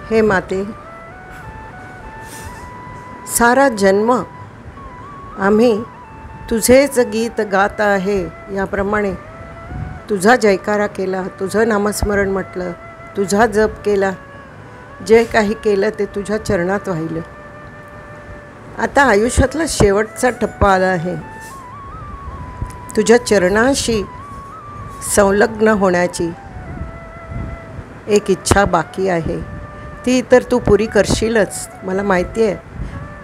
हे माते, सारा जन्म आम्ही तुझेच गीत गात आहे याप्रमाणे तुझा जयकारा केला, तुझं नामस्मरण म्हटलं, तुझा जप केला, जे काही केलं ते तुझ्या चरणात वाहिलं. आता आयुष्यातला शेवटचा टप्पा आला आहे. तुझ्या चरणाशी संलग्न होण्याची एक इच्छा बाकी आहे. ती तर तू पुरी करशीलच, मला माहिती आहे.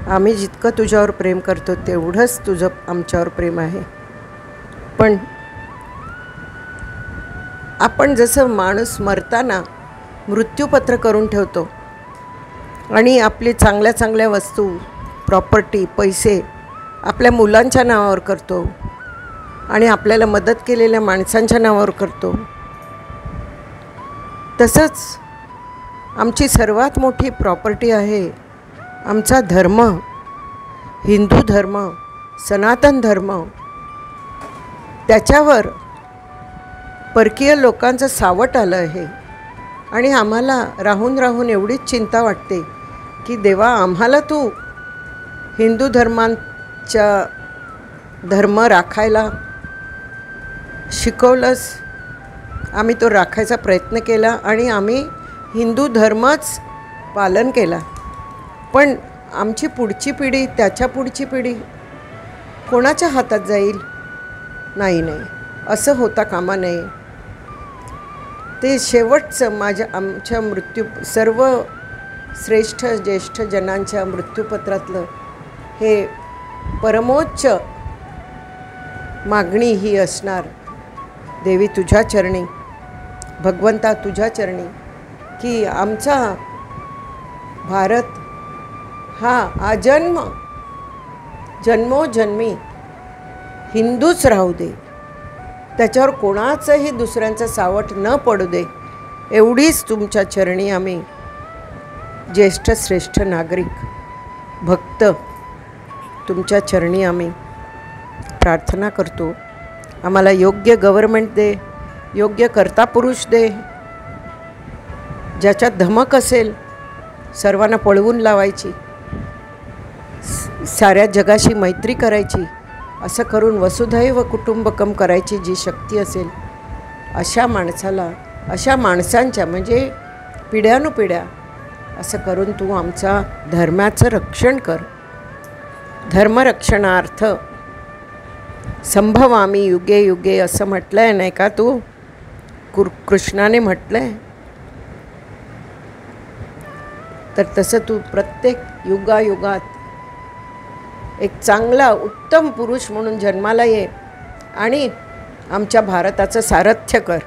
आम्ही जितकं तुझ्यावर प्रेम करतो तेवढंच तुझं आमच्यावर प्रेम आहे. पण आपण जसं माणूस मरताना मृत्यूपत्र करून ठेवतो आणि आपली चांगल्या चांगल्या वस्तू, प्रॉपर्टी, पैसे आपल्या मुलांच्या नावावर करतो आणि आपल्याला मदत केलेल्या माणसांच्या नावावर करतो, तसंच आमची सर्वात मोठी प्रॉपर्टी आहे आमचा धर्म, हिंदू धर्म, सनातन धर्म. त्याच्यावर परकीय लोकांचं सावट आलं आहे आणि आम्हाला राहून राहून एवढीच चिंता वाटते की देवा, आम्हाला तू हिंदू धर्मांच्या धर्म राखायला शिकवलंस, आम्ही तो राखायचा प्रयत्न केला आणि आम्ही हिंदू धर्मच पालन केला. पण आमची पुढची पिढी, त्याच्या पुढची पिढी कोणाच्या हातात जाईल? नाही, असं होता कामा नये. ते शेवटचं आमच्या सर्व श्रेष्ठ ज्येष्ठ जनांच्या मृत्यूपत्रातलं हे परमोच्च मागणी ही असणार, देवी तुझ्या चरणी, भगवंता तुझ्या चरणी, की आमचा भारत हा आजन्म जन्मोजन्मी हिंदूच राहू दे, त्याच्यावर कोणाचंही दुसऱ्यांचं सावट न पडू दे, एवढीच तुमच्या चरणी आम्ही ज्येष्ठ श्रेष्ठ नागरिक भक्त तुमच्या चरणी आम्ही प्रार्थना करतो. आम्हाला योग्य गव्हर्नमेंट दे, योग्य कर्ता पुरुष दे, ज्याच्यात धमक असेल सर्वांना पळवून लावायची, साऱ्या जगाशी मैत्री करायची, असं करून वसुधैव कुटुंबकम करायची जी शक्ती असेल, अशा माणसाला, अशा माणसांच्या म्हणजे पिढ्यानुपिढ्या असं करून तू आमचा धर्माचं रक्षण कर. धर्मरक्षणार्थ संभवामी युगे युगे असं म्हटलं आहे, नाही का? तू कृष्णाने म्हटलं आहे. तर तसं तू प्रत्येक युगायुगात एक चांगला उत्तम पुरुष म्हणून जन्माला ये आणि आमच्या भारताचं सारथ्य कर.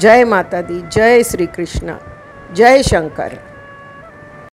जय माता दी, जय श्रीकृष्ण, जय शंकर.